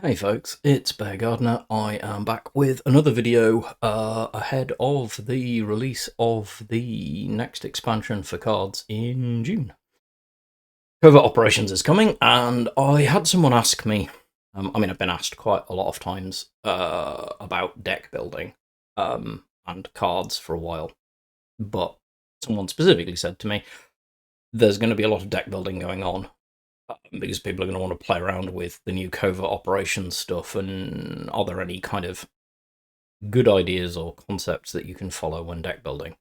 Hey folks, it's Bear Gardener. I am back with another video ahead of the release of the next expansion for cards in June. Covert Operations is coming, and I had someone ask me, I've been asked quite a lot of times about deck building and cards for a while, but someone specifically said to me, there's going to be a lot of deck building going on, because people are going to want to play around with the new covert operations stuff, and are there any kind of good ideas or concepts that you can follow when deck building?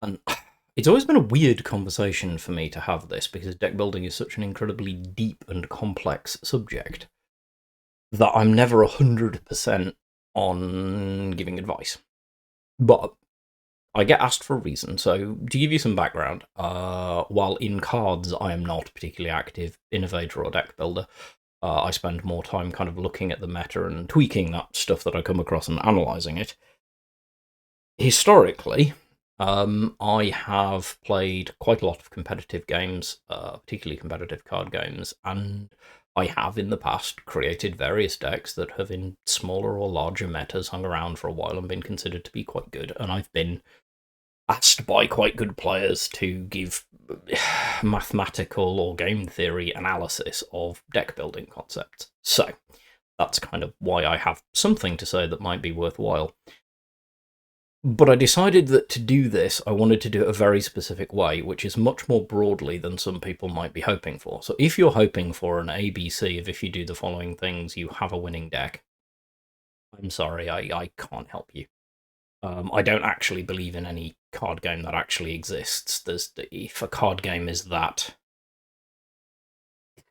And it's always been a weird conversation for me to have this, because deck building is such an incredibly deep and complex subject that I'm never 100% on giving advice. But I get asked for a reason. So to give you some background, while in cards I am not a particularly active innovator or deck builder, I spend more time kind of looking at the meta and tweaking that stuff that I come across and analysing it. Historically, I have played quite a lot of competitive games, particularly competitive card games, and I have in the past created various decks that have in smaller or larger metas hung around for a while and been considered to be quite good, and I've been asked by quite good players to give mathematical or game theory analysis of deck building concepts. So that's kind of why I have something to say that might be worthwhile. But I decided that to do this, I wanted to do it a very specific way, which is much more broadly than some people might be hoping for. So if you're hoping for an ABC of if you do the following things, you have a winning deck, I'm sorry, I can't help you. I don't actually believe in any card game that actually exists. If a card game is that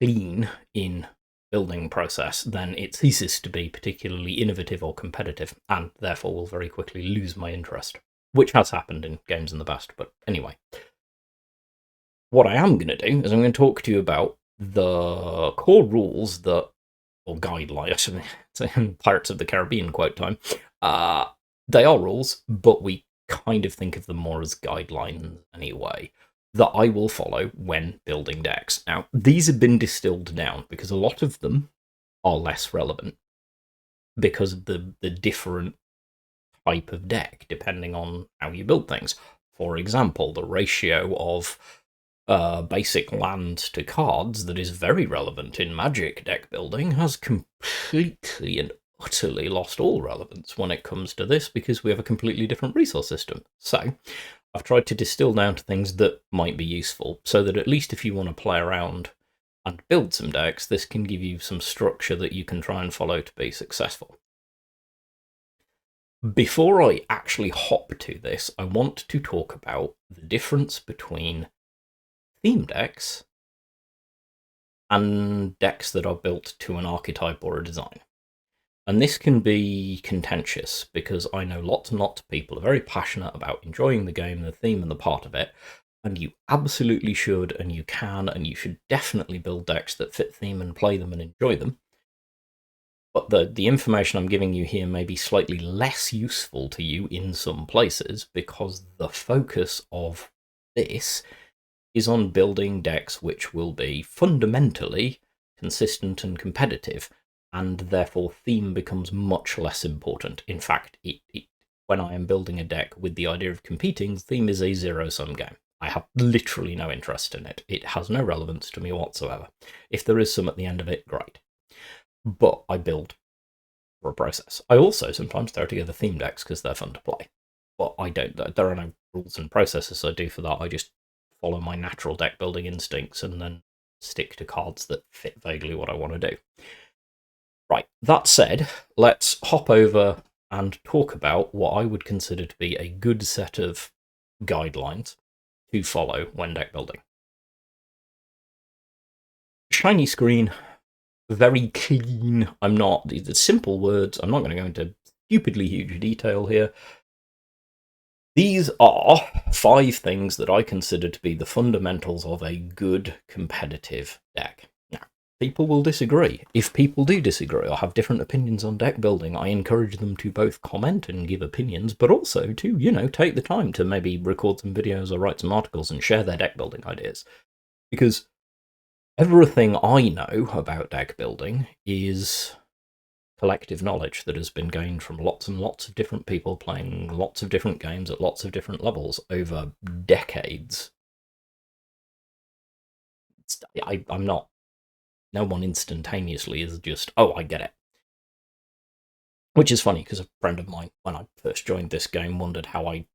clean in building process, then it ceases to be particularly innovative or competitive, and therefore will very quickly lose my interest, which has happened in games in the past. But anyway, what I am going to do is I'm going to talk to you about the core rules that, or guidelines, Pirates of the Caribbean quote time. They are rules, but we kind of think of them more as guidelines anyway, that I will follow when building decks. Now, these have been distilled down because a lot of them are less relevant because of the different type of deck depending on how you build things. For example, the ratio of basic land to cards that is very relevant in Magic deck building has completely and utterly lost all relevance when it comes to this because we have a completely different resource system. So I've tried to distill down to things that might be useful so that at least if you want to play around and build some decks, this can give you some structure that you can try and follow to be successful. Before I actually hop to this, I want to talk about the difference between theme decks and decks that are built to an archetype or a design. And this can be contentious because I know lots and lots of people are very passionate about enjoying the game, the theme, and the part of it. And you absolutely should, and you can, and you should definitely build decks that fit theme and play them and enjoy them. But the information I'm giving you here may be slightly less useful to you in some places because the focus of this is on building decks which will be fundamentally consistent and competitive, and therefore theme becomes much less important. In fact, when I am building a deck with the idea of competing, theme is a zero-sum game. I have literally no interest in it. It has no relevance to me whatsoever. If there is some at the end of it, great. But I build for a process. I also sometimes throw together theme decks because they're fun to play. But I don't. There are no rules and processes I do for that. I just follow my natural deck building instincts and then stick to cards that fit vaguely what I want to do. Right, that said, let's hop over and talk about what I would consider to be a good set of guidelines to follow when deck building. Shiny screen, very clean. These are simple words. I'm not going to go into stupidly huge detail here. These are 5 things that I consider to be the fundamentals of a good competitive deck. Now, people will disagree. If people do disagree or have different opinions on deck building, I encourage them to both comment and give opinions, but also to, take the time to maybe record some videos or write some articles and share their deck building ideas. Because everything I know about deck building is collective knowledge that has been gained from lots and lots of different people playing lots of different games at lots of different levels over decades. I'm not. No one instantaneously is just, oh, I get it. Which is funny, because a friend of mine, when I first joined this game, wondered how I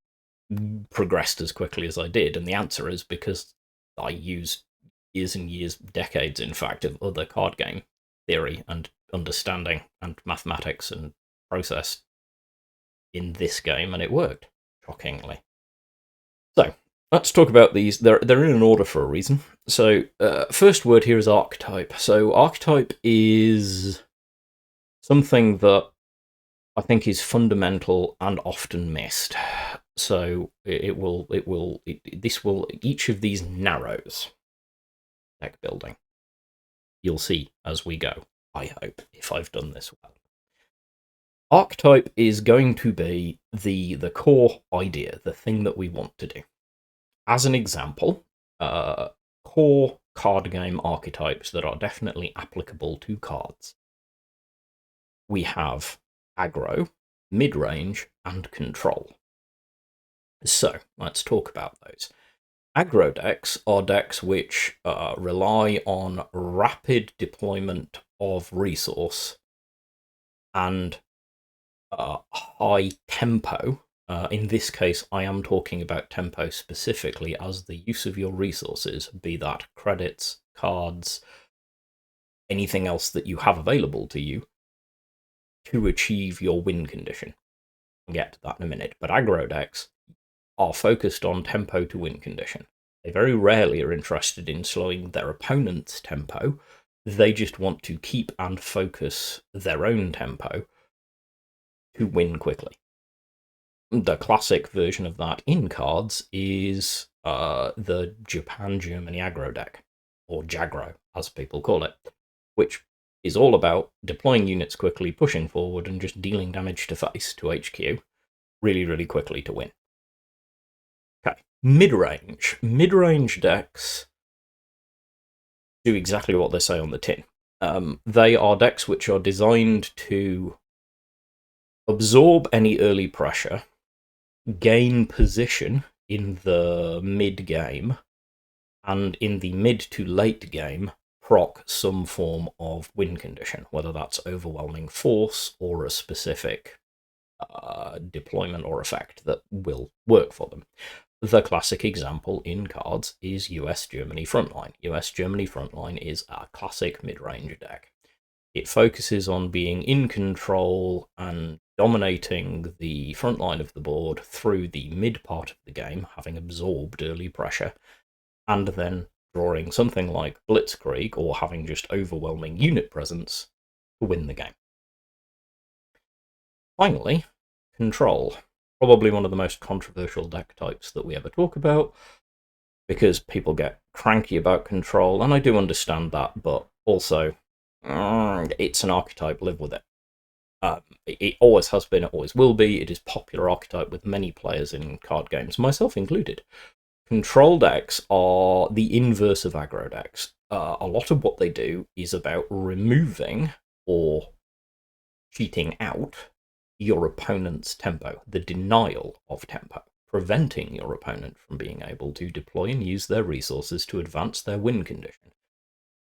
progressed as quickly as I did, and the answer is because I used years and years, decades in fact, of other card game theory and understanding and mathematics and process in this game, and it worked, shockingly. So, let's talk about these. They're in an order for a reason. So, first word here is archetype. So, archetype is something that I think is fundamental and often missed. So each of these narrows deck building. You'll see as we go, I hope, if I've done this well. Archetype is going to be the core idea, the thing that we want to do. As an example, core card game archetypes that are definitely applicable to cards. We have aggro, mid-range, and control. So, let's talk about those. Aggro decks are decks which rely on rapid deployment of resource and high tempo. In this case, I am talking about tempo specifically as the use of your resources, be that credits, cards, anything else that you have available to you, to achieve your win condition. I'll get to that in a minute, but aggro decks are focused on tempo to win condition. They very rarely are interested in slowing their opponent's tempo. They just want to keep and focus their own tempo to win quickly. The classic version of that in cards is the Japan-Germany aggro deck, or Jagro, as people call it, which is all about deploying units quickly, pushing forward, and just dealing damage to face, to HQ, really, really quickly to win. Okay, mid-range. Mid-range decks do exactly what they say on the tin. They are decks which are designed to absorb any early pressure, gain position in the mid-game, and in the mid to late game, proc some form of win condition, whether that's overwhelming force or a specific deployment or effect that will work for them. The classic example in cards is US-Germany Frontline. US-Germany Frontline is a classic mid-range deck. It focuses on being in control and dominating the front line of the board through the mid part of the game, having absorbed early pressure, and then drawing something like Blitzkrieg or having just overwhelming unit presence to win the game. Finally, control. Probably one of the most controversial deck types that we ever talk about, because people get cranky about control, and I do understand that, but also, it's an archetype, live with it. It always has been, it always will be. It is popular archetype with many players in card games, myself included. Control decks are the inverse of aggro decks. A lot of what they do is about removing or cheating out your opponent's tempo, the denial of tempo, preventing your opponent from being able to deploy and use their resources to advance their win condition.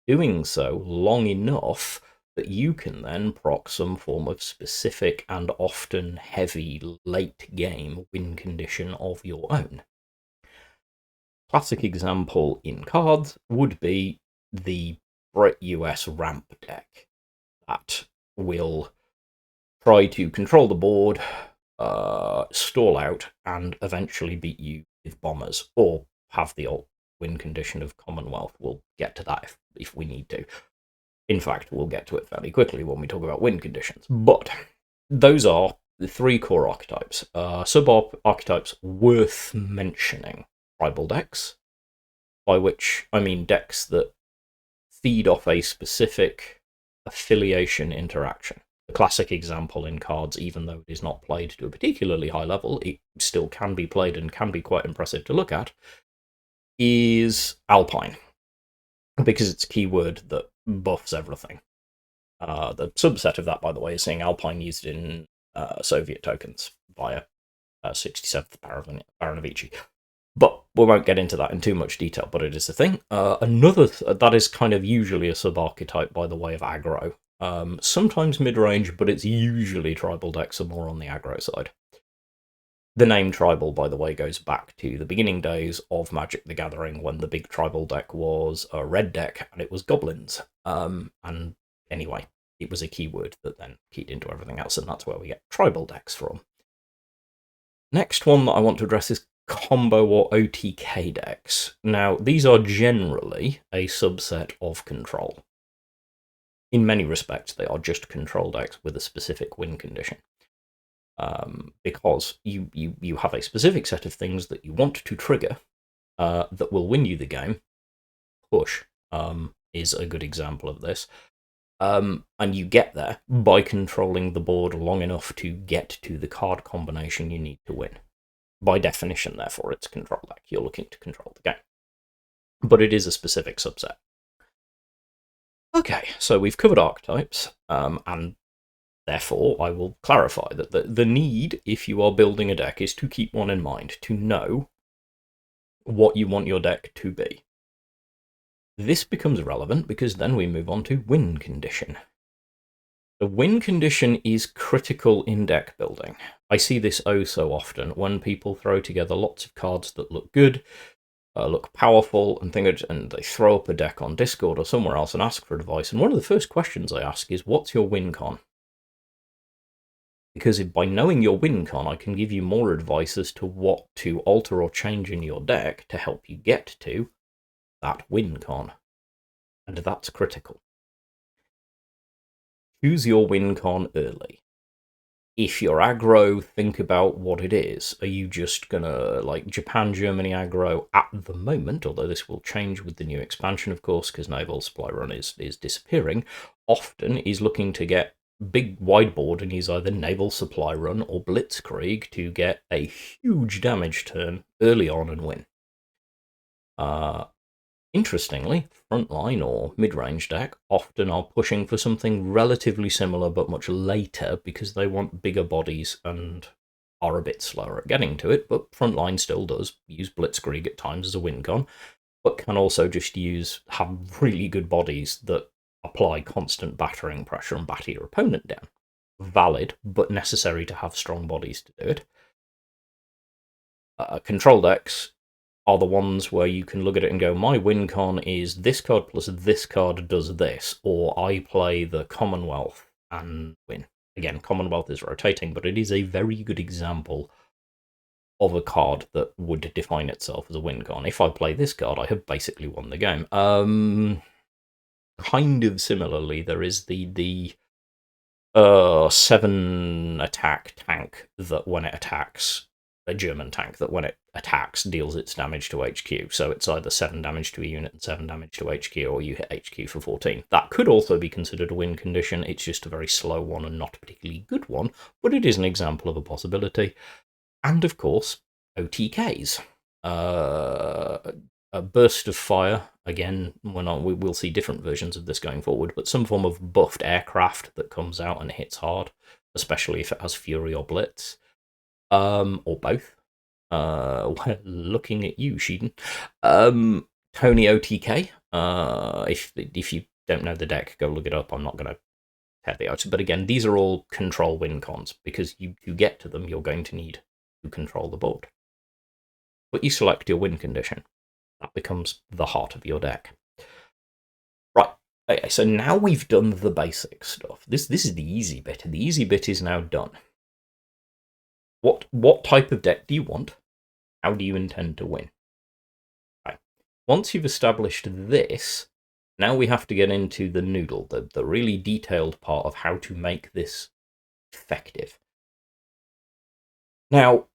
Doing so long enough that you can then proc some form of specific and often heavy late game win condition of your own. Classic example in cards would be the Brit-US ramp deck that will try to control the board, stall out, and eventually beat you with bombers, or have the alt win condition of Commonwealth. We'll get to that if we need to. In fact, we'll get to it fairly quickly when we talk about win conditions. But those are the three core archetypes. Sub-archetypes worth mentioning. Tribal decks, by which I mean decks that feed off a specific affiliation interaction. The classic example in cards, even though it is not played to a particularly high level, it still can be played and can be quite impressive to look at, is Alpine, because it's a keyword that buffs everything. The subset of that, by the way, is seeing Alpine used in Soviet tokens via 67th Baronovici. But we won't get into that in too much detail, but it is a thing. Another that is kind of usually a sub-archetype by the way of aggro. Sometimes mid-range, but it's usually tribal decks are more on the aggro side. The name tribal, by the way, goes back to the beginning days of Magic the Gathering when the big tribal deck was a red deck and it was goblins. And anyway, it was a keyword that then keyed into everything else, and that's where we get tribal decks from. Next one that I want to address is combo or OTK decks. Now, these are generally a subset of control. In many respects, they are just control decks with a specific win condition. Because you have a specific set of things that you want to trigger that will win you the game. Push is a good example of this. And you get there by controlling the board long enough to get to the card combination you need to win. By definition, therefore, it's control deck. You're looking to control the game. But it is a specific subset. Okay, so we've covered archetypes, and therefore I will clarify that the need, if you are building a deck, is to keep one in mind, to know what you want your deck to be. This becomes relevant because then we move on to win condition. The win condition is critical in deck building. I see this oh so often when people throw together lots of cards that look good, look powerful, and they throw up a deck on Discord or somewhere else and ask for advice. And one of the first questions I ask is, what's your win con? Because by knowing your win con, I can give you more advice as to what to alter or change in your deck to help you get to that win con. And that's critical. Choose your win con early. If you're aggro, think about what it is. Are you just gonna, like Japan, Germany aggro at the moment, although this will change with the new expansion, of course, because Naval Supply Run is disappearing, often is looking to get big wide board and use either Naval Supply Run or Blitzkrieg to get a huge damage turn early on and win. Interestingly, frontline or mid-range deck often are pushing for something relatively similar but much later because they want bigger bodies and are a bit slower at getting to it, but frontline still does use Blitzkrieg at times as a win con, but can also just have really good bodies that apply constant battering pressure and batter your opponent down. Valid, but necessary to have strong bodies to do it. Control decks are the ones where you can look at it and go, my win con is this card plus this card does this, or I play the Commonwealth and win. Again, Commonwealth is rotating, but it is a very good example of a card that would define itself as a win con. If I play this card, I have basically won the game. Kind of similarly, there is the 7 attack tank that when it attacks, a German tank that when it attacks deals its damage to HQ. So it's either 7 damage to a unit and 7 damage to HQ, or you hit HQ for 14. That could also be considered a win condition. It's just a very slow one and not a particularly good one, but it is an example of a possibility. And of course, OTKs. A burst of fire. Again, we'll see different versions of this going forward, but some form of buffed aircraft that comes out and hits hard, especially if it has Fury or Blitz. Or both. We're looking at you, Sheeden. Tony OTK. If you don't know the deck, go look it up. I'm not going to tear the out. But again, these are all control win cons, because to get to them, you're going to need to control the board. But you select your win condition. That becomes the heart of your deck. Right. Okay, so now we've done the basic stuff. This is the easy bit. The easy bit is now done. What type of deck do you want? How do you intend to win? Right. Once you've established this, now we have to get into the noodle, the really detailed part of how to make this effective. Now,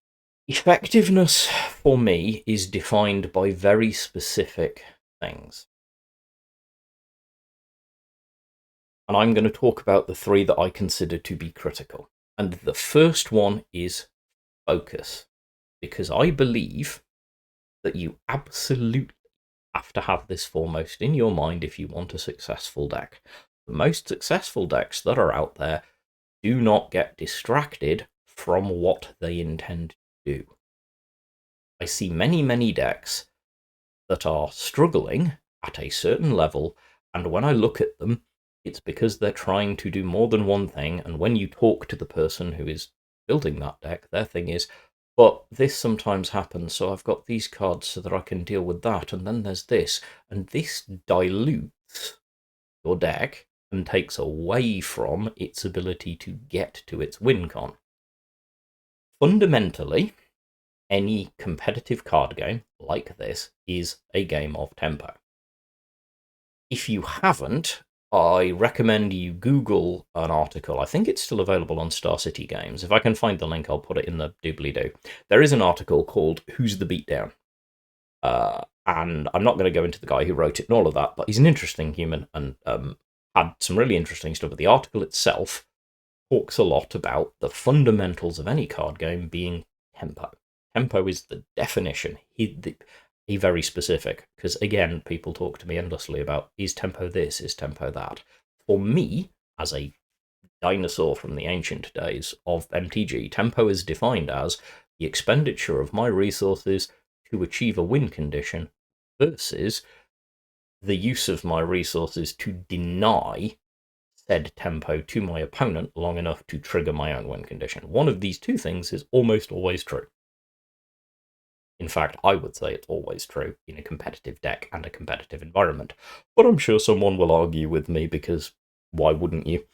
effectiveness for me is defined by very specific things. And I'm going to talk about the 3 that I consider to be critical. And the first one is focus, because I believe that you absolutely have to have this foremost in your mind if you want a successful deck. The most successful decks that are out there do not get distracted from what they intend to do. I see many decks that are struggling at a certain level, and when I look at them, it's because they're trying to do more than one thing, and when you talk to the person who is building that deck, their thing is, but this sometimes happens, so I've got these cards so that I can deal with that, and then there's this, and this dilutes your deck and takes away from its ability to get to its win con. Fundamentally, any competitive card game like this is a game of tempo. If you haven't, I recommend you Google an article. I think it's still available on Star City Games. If I can find the link, I'll put it in the doobly-doo. There is an article called Who's the Beatdown? And I'm not going to go into the guy who wrote it and all of that, but he's an interesting human and had some really interesting stuff. But the article itself talks a lot about the fundamentals of any card game being tempo. Tempo is the definition. He very specific, because again, people talk to me endlessly about, is tempo this, is tempo that. For me, as a dinosaur from the ancient days of MTG, tempo is defined as the expenditure of my resources to achieve a win condition versus the use of my resources to deny said tempo to my opponent long enough to trigger my own win condition. One of these two things is almost always true. In fact, I would say it's always true in a competitive deck and a competitive environment. But I'm sure someone will argue with me, because why wouldn't you?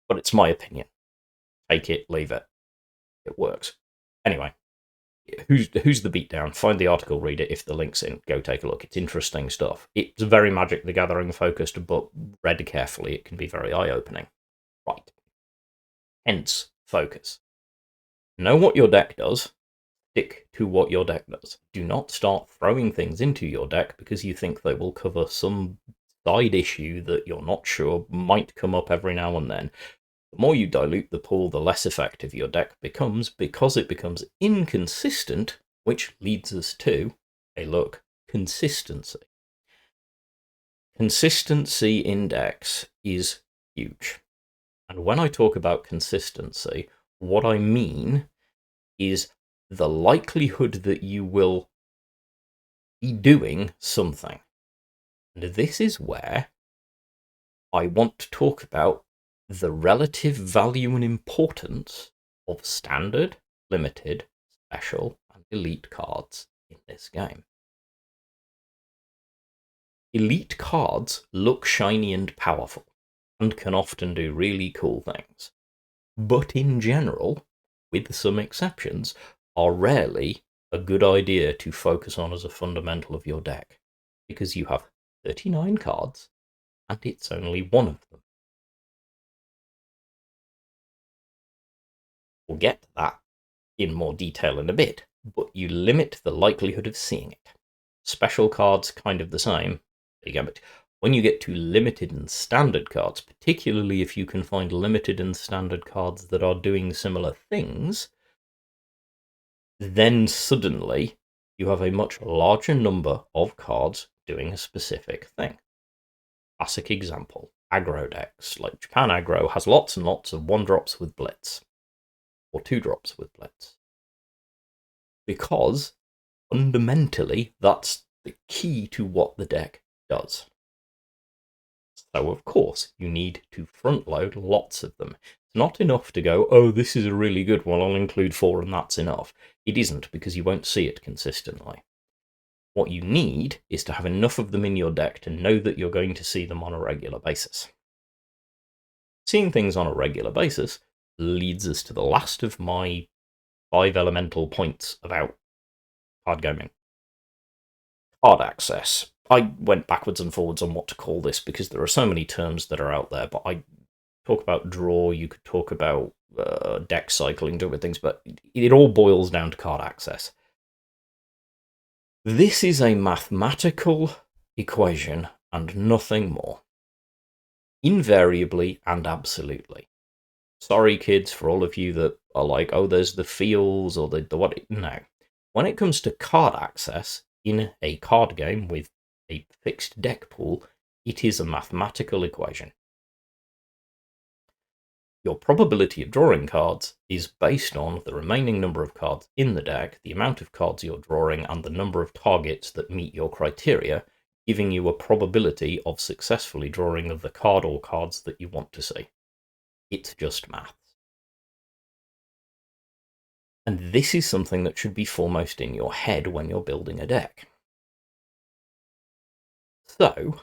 But it's my opinion. Take it, leave it. It works. Anyway, who's the beatdown? Find the article, read it. If the link's in, go take a look. It's interesting stuff. It's very Magic the Gathering focused, but read carefully, it can be very eye-opening. Right. Hence, focus. Know what your deck does. Stick to what your deck does. Do not start throwing things into your deck because you think they will cover some side issue that you're not sure might come up every now and then. The more you dilute the pool, the less effective your deck becomes, because it becomes inconsistent, which leads us to, hey look, consistency. Consistency in decks is huge. And when I talk about consistency, what I mean is the likelihood that you will be doing something. And this is where I want to talk about the relative value and importance of standard, limited, special, and elite cards in this game. Elite cards look shiny and powerful, and can often do really cool things. But in general, with some exceptions, are rarely a good idea to focus on as a fundamental of your deck, because you have 39 cards, and it's only one of them. We'll get to that in more detail in a bit, but you limit the likelihood of seeing it. Special cards, kind of the same. But when you get to limited and standard cards, particularly if you can find limited and standard cards that are doing similar things, then suddenly you have a much larger number of cards doing a specific thing. Classic example, aggro decks. Like Japan aggro has lots and lots of 1-drops with Blitz, or 2-drops with Blitz. Because fundamentally, that's the key to what the deck does. So of course, you need to front load lots of them. It's not enough to go, oh, this is a really good one, I'll include 4 and that's enough. It isn't, because you won't see it consistently. What you need is to have enough of them in your deck to know that you're going to see them on a regular basis. Seeing things on a regular basis leads us to the last of my 5 elemental points about card gaming. Card access. I went backwards and forwards on what to call this because there are so many terms that are out there, but I talk about draw, you could talk about deck cycling, different things, but it all boils down to card access. This is a mathematical equation and nothing more. Invariably and absolutely. Sorry, kids, for all of you that are like, oh, there's the feels or the what. No. When it comes to card access in a card game with a fixed deck pool, it is a mathematical equation. Your probability of drawing cards is based on the remaining number of cards in the deck, the amount of cards you're drawing, and the number of targets that meet your criteria, giving you a probability of successfully drawing the card or cards that you want to see. It's just maths. And this is something that should be foremost in your head when you're building a deck. So,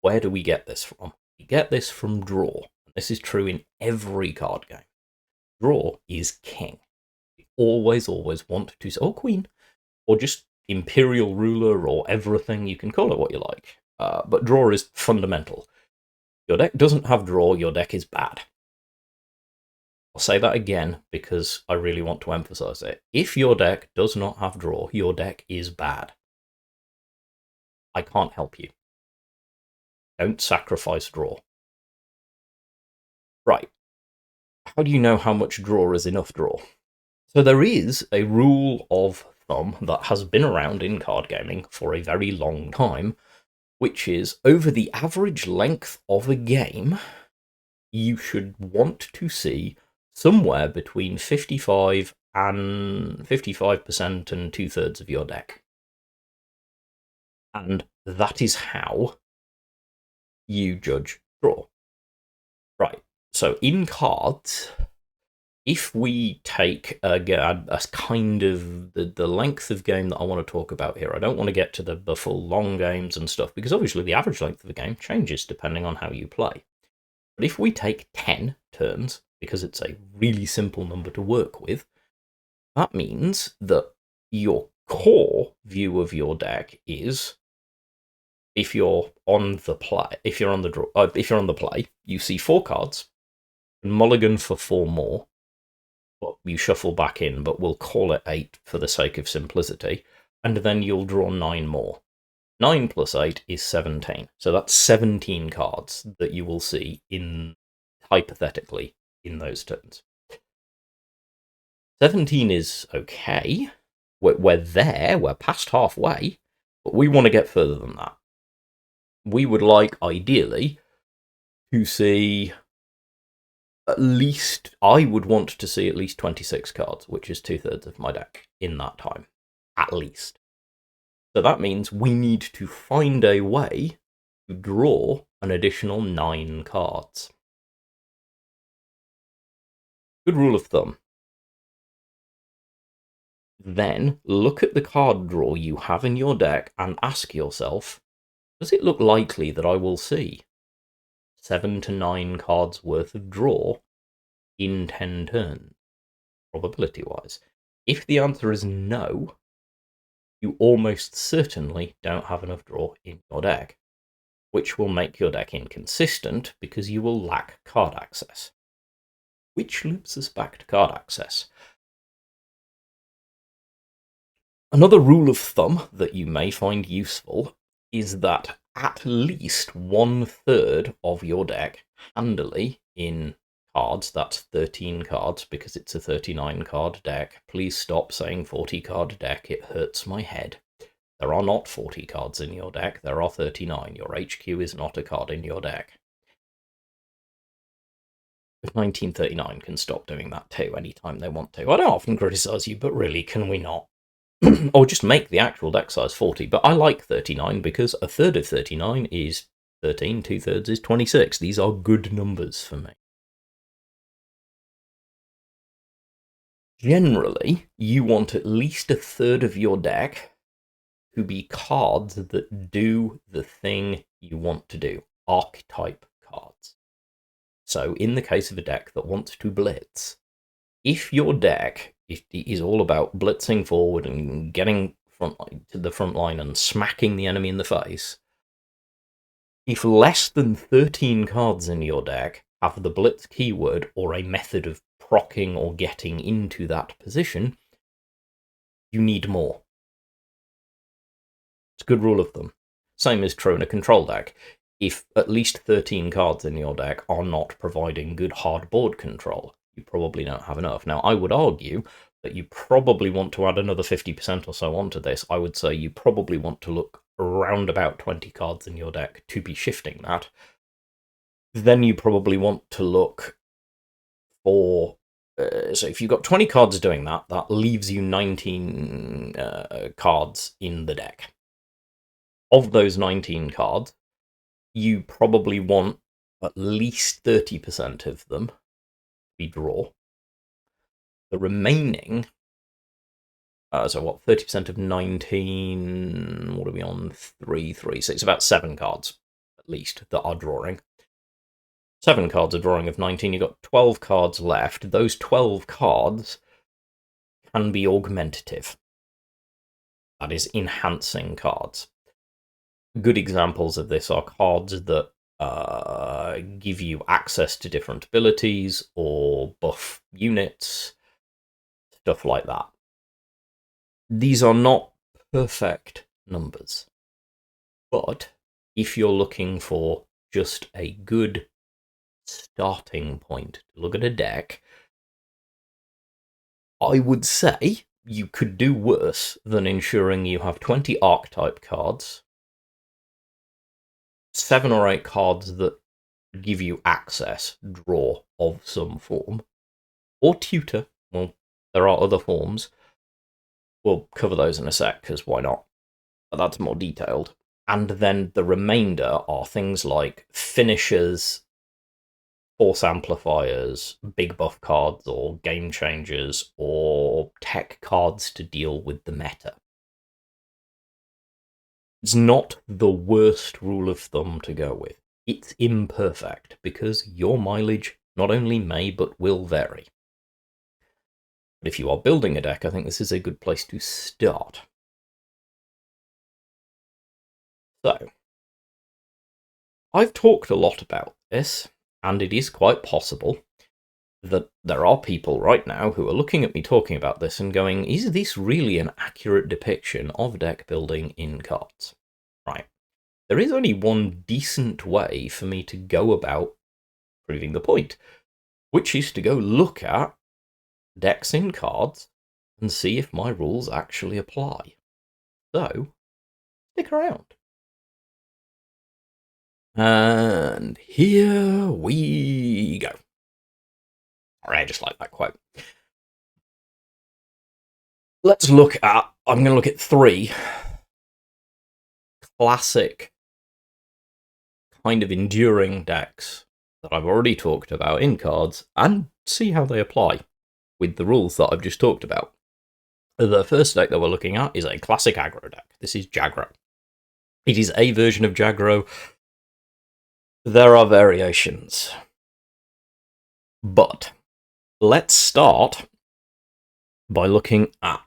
where do we get this from? We get this from draw. This is true in every card game. Draw is king. You always want to say, oh, queen, or just imperial ruler or everything. You can call it what you like. But draw is fundamental. Your deck doesn't have draw, your deck is bad. I'll say that again because I really want to emphasize it. If your deck does not have draw, your deck is bad. I can't help you. Don't sacrifice draw. Right. How do you know how much draw is enough draw? So there is a rule of thumb that has been around in card gaming for a very long time, which is over the average length of a game, you should want to see somewhere between 55% and 2/3 of your deck. And that is how you judge draw. Right, so in cards, if we take a kind of the length of game that I want to talk about here, I don't want to get to the full long games and stuff, because obviously the average length of a game changes depending on how you play. But if we take 10 turns, because it's a really simple number to work with, that means that your core view of your deck is, if you're on the play, you see 4 cards, and mulligan for 4 more. Well, you shuffle back in, but we'll call it 8 for the sake of simplicity, and then you'll draw 9 more. 9 plus 8 is 17, so that's 17 cards that you will see hypothetically, in those turns. 17 is okay, we're there, we're past halfway, but we want to get further than that. We would like, ideally, to see at least, I would want to see at least 26 cards, which is 2/3 of my deck in that time, at least. So that means we need to find a way to draw an additional 9 cards. Good rule of thumb. Then look at the card draw you have in your deck and ask yourself, does it look likely that I will see 7 to 9 cards worth of draw in 10 turns, probability-wise? If the answer is no, you almost certainly don't have enough draw in your deck, which will make your deck inconsistent because you will lack card access. Which loops us back to card access. Another rule of thumb that you may find useful is that at least 1/3 of your deck, handily in cards, that's 13 cards because it's a 39 card deck. Please stop saying 40 card deck, it hurts my head. There are not 40 cards in your deck, there are 39. Your HQ is not a card in your deck. 1939 can stop doing that too anytime they want to. I don't often criticise you, but really, can we not? Or just make the actual deck size 40, but I like 39 because 1/3 of 39 is 13, 2/3 is 26. These are good numbers for me. Generally, you want at least 1/3 of your deck to be cards that do the thing you want to do, archetype cards. So in the case of a deck that wants to blitz, if your deck is all about blitzing forward and getting to the front line and smacking the enemy in the face, if less than 13 cards in your deck have the blitz keyword or a method of proccing or getting into that position, you need more. It's a good rule of thumb. Same is true in a control deck. If at least 13 cards in your deck are not providing good hard board control, you probably don't have enough. Now, I would argue that you probably want to add another 50% or so onto this. I would say you probably want to look around about 20 cards in your deck to be shifting that. Then you probably want to look for... so if you've got 20 cards doing that, that leaves you 19 cards in the deck. Of those 19 cards, you probably want at least 30% of them to be draw. The remaining... so what, 30% of 19... What are we on? 3, 3. So it's about 7 cards, at least, that are drawing. 7 cards are drawing of 19. You've got 12 cards left. Those 12 cards can be augmentative. That is, enhancing cards. Good examples of this are cards that give you access to different abilities or buff units, stuff like that. These are not perfect numbers, but if you're looking for just a good starting point to look at a deck, I would say you could do worse than ensuring you have 20 archetype cards, 7 or 8 cards that give you access, draw of some form, or tutor. Well, there are other forms. We'll cover those in a sec, because why not? But that's more detailed. And then the remainder are things like finishers, force amplifiers, big buff cards, or game changers, or tech cards to deal with the meta. It's not the worst rule of thumb to go with. It's imperfect, because your mileage not only may, but will vary. But if you are building a deck, I think this is a good place to start. So, I've talked a lot about this, and it is quite possible that there are people right now who are looking at me talking about this and going, is this really an accurate depiction of deck building in cards? Right. There is only one decent way for me to go about proving the point, which is to go look at decks in cards and see if my rules actually apply. So, stick around. And here we go. Alright, I just like that quote. Let's look at, I'm going to look at 3 classic kind of enduring decks that I've already talked about in cards and see how they apply with the rules that I've just talked about. The first deck that we're looking at is a classic aggro deck. This is Jagro. It is a version of Jagro. There are variations. But let's start by looking at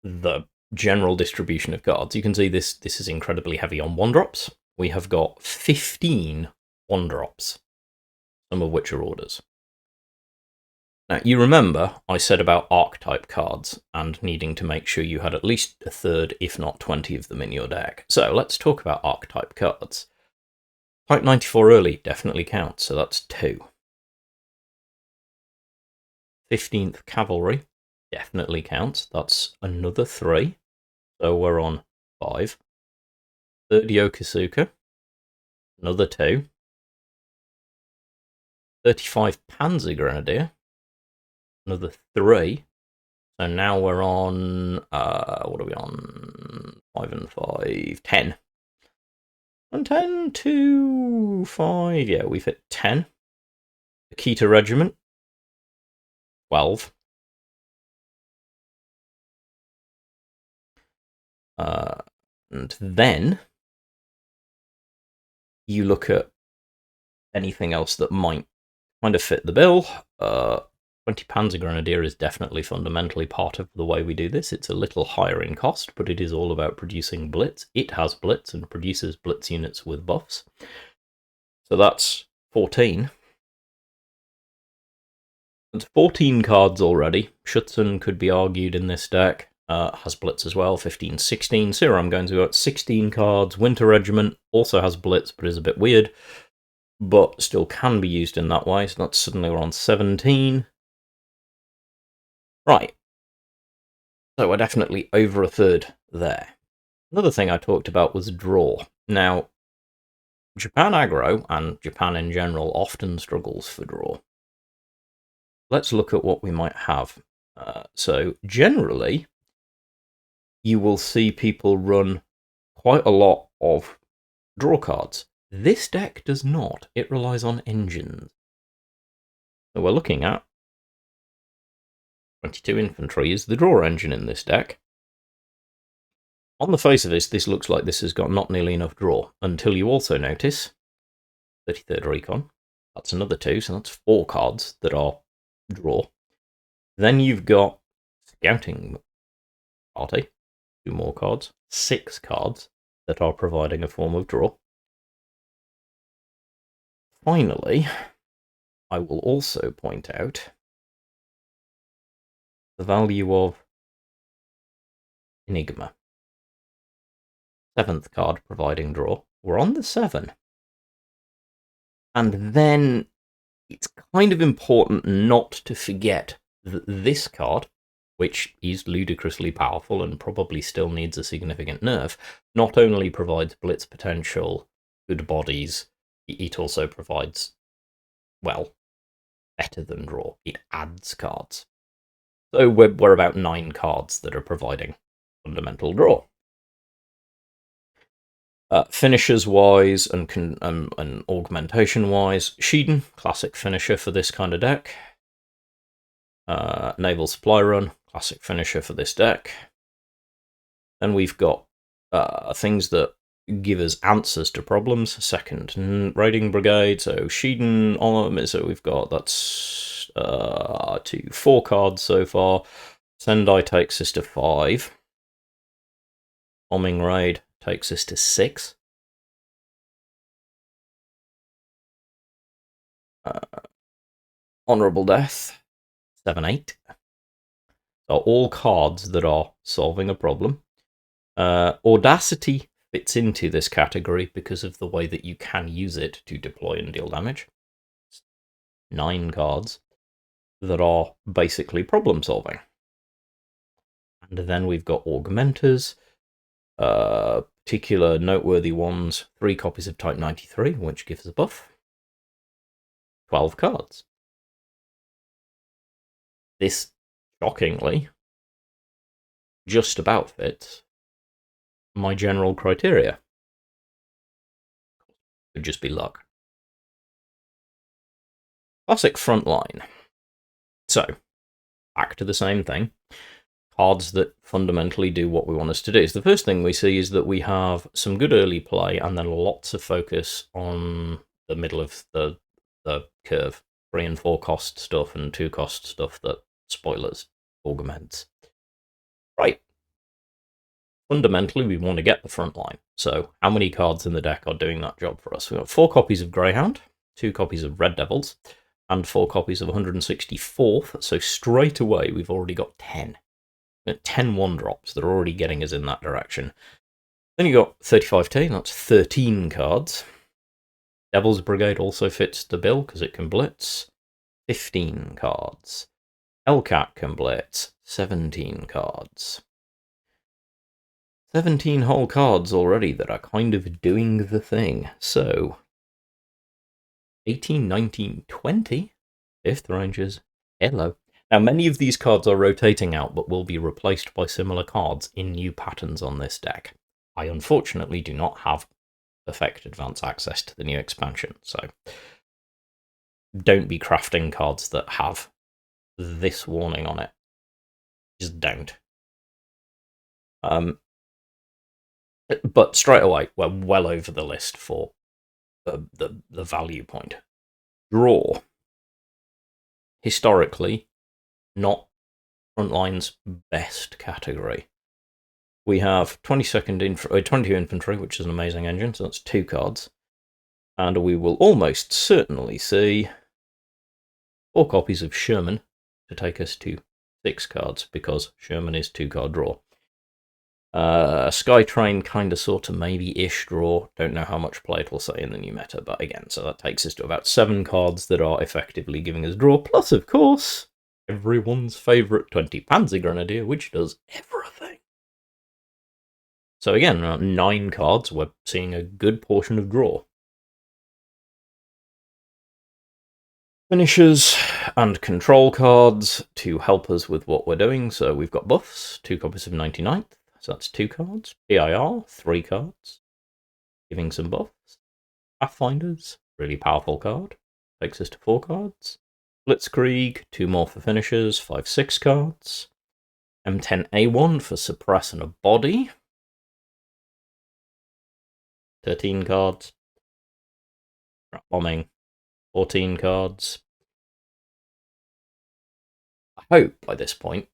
the general distribution of cards. You can see this is incredibly heavy on 1-drops. We have got 15 1-drops, some of which are orders. Now, you remember I said about archetype cards and needing to make sure you had at least a third, if not 20 of them in your deck. So let's talk about archetype cards. Type 94 early definitely counts, so that's 2. 15th Cavalry definitely counts, that's another 3. So we're on 5. 3rd Yokosuka, another 2. 35 Panzer Grenadier, another 3. So now we're on, what are we on? 5 and 5, 10. And 10 to 5, yeah, we've hit 10. Akita Regiment, 12. And then you look at anything else that might kind of fit the bill. 20 Panzer Grenadier is definitely fundamentally part of the way we do this. It's a little higher in cost, but it is all about producing blitz. It has blitz and produces blitz units with buffs. So that's 14. That's 14 cards already. Schutzen could be argued in this deck. Has blitz as well, 15, 16. So I'm going to go at 16 cards. Winter Regiment also has blitz, but is a bit weird, but still can be used in that way. So that's suddenly we're on 17. Right. So we're definitely over a third there. Another thing I talked about was draw. Now, Japan aggro, and Japan in general, often struggles for draw. let's look at what we might have. So generally, you will see people run quite a lot of draw cards. This deck does not. It relies on engines. So we're looking at 22 infantry is the draw engine in this deck. On the face of this looks like this has got not nearly enough draw, until you also notice 33rd Recon. That's another 2, so that's 4 cards that are draw. Then you've got Scouting Party, 2 more cards, 6 cards that are providing a form of draw. Finally, I will also point out the value of Enigma. 7th card providing draw. We're on the 7. And then it's kind of important not to forget that this card, which is ludicrously powerful and probably still needs a significant nerf, not only provides blitz potential, good bodies, it also provides, well, better than draw. It adds cards. So we're about 9 cards that are providing fundamental draw. Finishers-wise and augmentation-wise, Sheeden, classic finisher for this kind of deck. Naval Supply Run, classic finisher for this deck. Then we've got things that give us answers to problems. 2nd Raiding Brigade, so Sheeden, so we've got, that's 4 cards so far. Sendai takes us to 5. Bombing Raid takes us to 6. Honourable Death, 7, 8. So all cards that are solving a problem. Audacity fits into this category because of the way that you can use it to deploy and deal damage. 9 cards that are basically problem solving. And then we've got Augmenters, particular noteworthy ones, 3 copies of Type 93, which gives a buff. 12 cards. This, shockingly, just about fits my general criteria. Could just be luck. Classic Frontline. So, back to the same thing. Cards that fundamentally do what we want us to do. So the first thing we see is that we have some good early play and then lots of focus on the middle of the curve. 3 and 4 cost stuff and 2 cost stuff that, spoilers, augments. Right. Fundamentally, we want to get the front line. So how many cards in the deck are doing that job for us? We've got 4 copies of Greyhound, 2 copies of Red Devils, and 4 copies of 164th. So straight away, we've already got 10. 10 1-drops that are already getting us in that direction. Then you got 35T, that's 13 cards. Devil's Brigade also fits the bill because it can blitz. 15 cards. Hellcat can blitz. 17 cards. 17 whole cards already that are kind of doing the thing. So, 18, 19, 20. 5th Rangers. Hello. Now, many of these cards are rotating out, but will be replaced by similar cards in new patterns on this deck. I unfortunately do not have perfect advance access to the new expansion, so don't be crafting cards that have this warning on it. Just don't. But straight away, we're well over the list for the value point. Draw. Historically, not Frontline's best category. We have 22 infantry, which is an amazing engine, so that's 2 cards. And we will almost certainly see 4 copies of Sherman to take us to 6 cards, because Sherman is 2-card draw. Skytrain kind of sort of maybe-ish draw. Don't know how much play it will say in the new meta, but again, so that takes us to about 7 cards that are effectively giving us draw, plus, of course, everyone's favourite 20 Panzer Grenadier, which does everything. So again, 9 cards, we're seeing a good portion of draw. Finishers and control cards to help us with what we're doing. So we've got buffs, 2 copies of 99th, so that's 2 cards. PIR, 3 cards, giving some buffs. Pathfinders, really powerful card, takes us to 4 cards. Blitzkrieg, 2 more for finishers, 5/6 cards. M10A1 for suppress and a body, 13 cards. Rat bombing, 14 cards. I hope by this point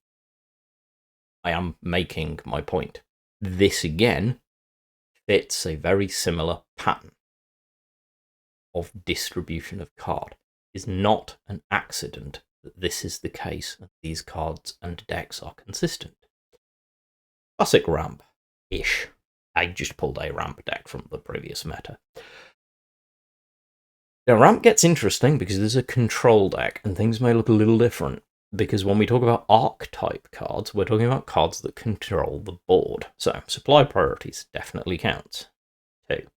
I am making my point. This again fits a very similar pattern of distribution of card. It is not an accident that this is the case and these cards and decks are consistent. Classic ramp-ish. I just pulled a ramp deck from the previous meta. Now, ramp gets interesting because there's a control deck and things may look a little different. Because when we talk about archetype cards, we're talking about cards that control the board. So, supply priorities definitely counts. 2.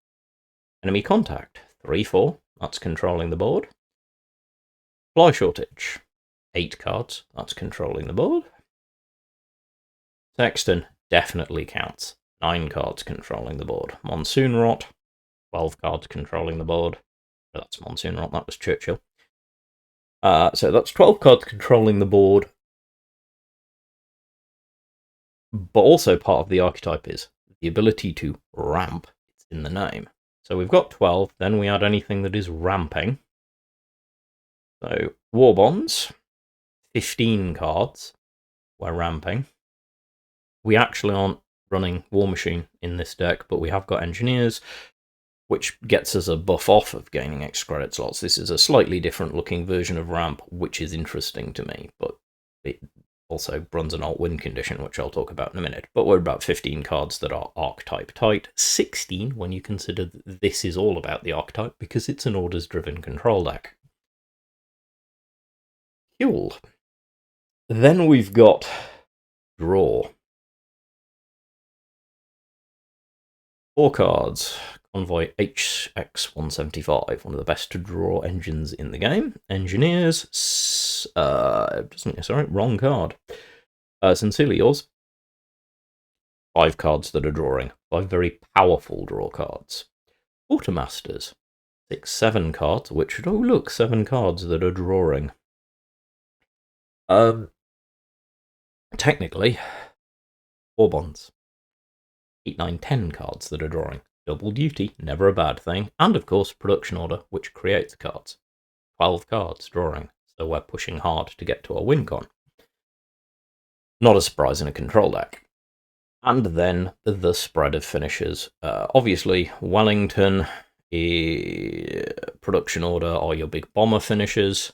Enemy contact, 3/4, that's controlling the board. Supply shortage, 8 cards, that's controlling the board. Sexton definitely counts, 9 cards controlling the board. Monsoon Rot, 12 cards controlling the board. That's Monsoon Rot, that was Churchill. So that's 12 cards controlling the board. But also part of the archetype is the ability to ramp. It's in the name. So we've got 12, then we add anything that is ramping. So War Bonds, 15 cards, we're ramping. We actually aren't running War Machine in this deck, but we have got Engineers, which gets us a buff off of gaining X credit slots. This is a slightly different looking version of ramp, which is interesting to me, but it also runs an alt win condition, which I'll talk about in a minute. But we're about 15 cards that are archetype tight, 16 when you consider that this is all about the archetype, because it's an orders-driven control deck. Cool. Then we've got draw. 4 cards. Convoy HX175, one of the best to draw engines in the game. Engineers, wrong card. Sincerely yours. 5 cards that are drawing. 5 very powerful draw cards. Quartermasters, 6/7 cards, which, 7 cards that are drawing. Technically, 4 bonds. 8, 9, 10 cards that are drawing. Double duty, never a bad thing. And of course, production order, which creates cards. 12 cards drawing, so we're pushing hard to get to a win con. Not a surprise in a control deck. And then the spread of finishes. Obviously, Wellington, production order are your big bomber finishes.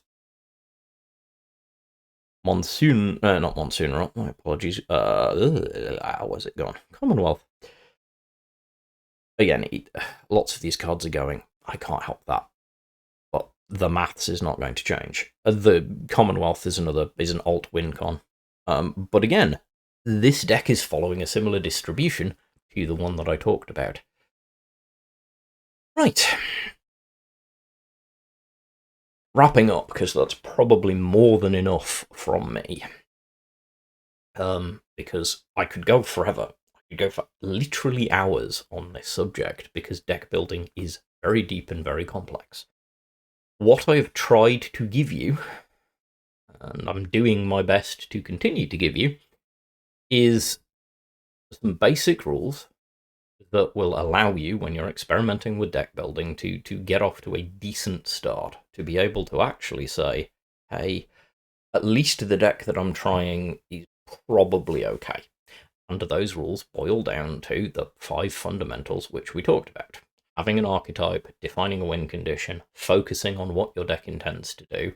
Monsoon, not Monsoon Rot, my apologies. Where's it gone? Commonwealth. Again, lots of these cards are going, I can't help that. But the maths is not going to change. The Commonwealth is an alt win con. But again, this deck is following a similar distribution to the one that I talked about. Right. Wrapping up, because that's probably more than enough from me. Because I could go forever. I could go for literally hours on this subject, because deck building is very deep and very complex. What I've tried to give you, and I'm doing my best to continue to give you, is some basic rules that will allow you, when you're experimenting with deck building, to get off to a decent start, to be able to actually say, hey, at least the deck that I'm trying is probably okay. And those rules boil down to the 5 fundamentals which we talked about. Having an archetype, defining a win condition, focusing on what your deck intends to do,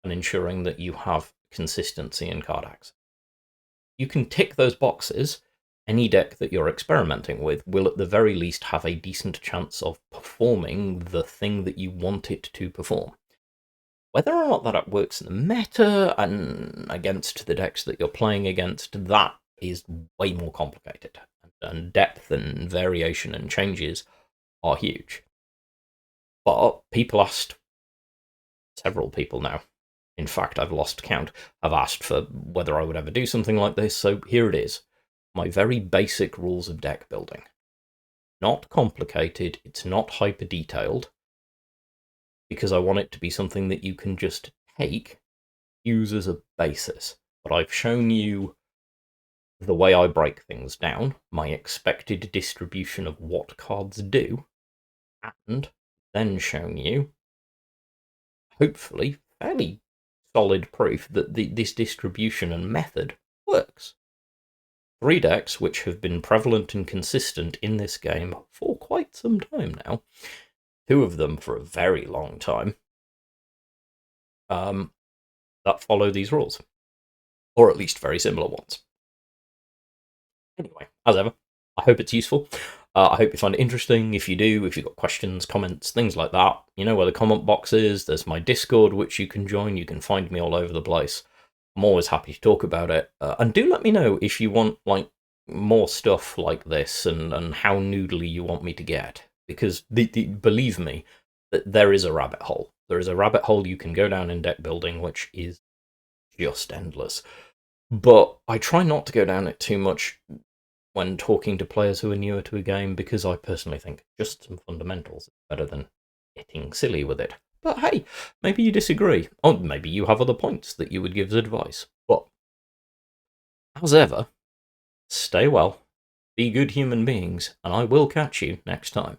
and ensuring that you have consistency in card access. You can tick those boxes. Any deck that you're experimenting with will at the very least have a decent chance of performing the thing that you want it to perform. Whether or not that works in the meta and against the decks that you're playing against, that is way more complicated. And depth and variation and changes are huge. But people asked, Several people now, in fact I've lost count, have asked for whether I would ever do something like this, so here it is. My very basic rules of deck building. Not complicated, it's not hyper detailed, because I want it to be something that you can just take, use as a basis. But I've shown you the way I break things down, my expected distribution of what cards do, and then shown you, hopefully, fairly solid proof that this distribution and method works. 3 decks which have been prevalent and consistent in this game for quite some time now, 2 of them for a very long time, that follow these rules, or at least very similar ones. Anyway, as ever, I hope it's useful. I hope you find it interesting. If you do, if you've got questions, comments, things like that, you know where the comment box is. There's my Discord, which you can join. You can find me all over the place. I'm always happy to talk about it. And do let me know if you want like more stuff like this and how noodly you want me to get. Because believe me, there is a rabbit hole. There is a rabbit hole you can go down in deck building, which is just endless. But I try not to go down it too much when talking to players who are newer to a game, because I personally think just some fundamentals is better than getting silly with it. But hey, maybe you disagree, or maybe you have other points that you would give as advice. But as ever, stay well, be good human beings, and I will catch you next time.